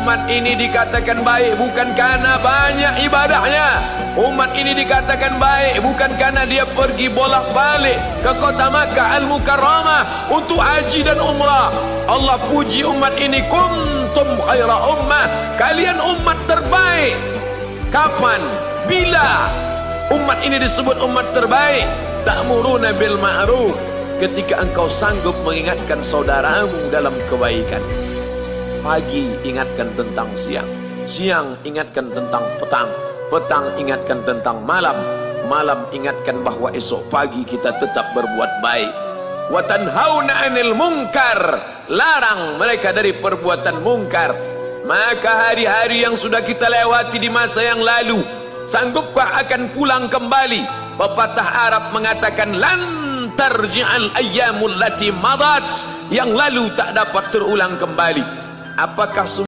Umat ini dikatakan baik bukan karena banyak ibadahnya. Umat ini dikatakan baik bukan karena dia pergi bolak-balik ke kota Makkah Al-Mukarramah untuk haji dan umrah. Allah puji umat ini, kuntum khaira ummah, kalian umat terbaik. Kapan? Bila umat ini disebut umat terbaik? Ta'muruna bil ma'ruf, ketika engkau sanggup mengingatkan saudaramu dalam kebaikan. Pagi ingatkan tentang siang, siang ingatkan tentang petang, petang ingatkan tentang malam, malam ingatkan bahwa esok pagi kita tetap berbuat baik. Wa tanhauna 'anil munkar, larang mereka dari perbuatan mungkar. Maka hari-hari yang sudah kita lewati di masa yang lalu, sanggupkah akan pulang kembali? Pepatah Arab mengatakan lan tarji'al ayyamul lati madat, yang lalu tak dapat terulang kembali. Apakah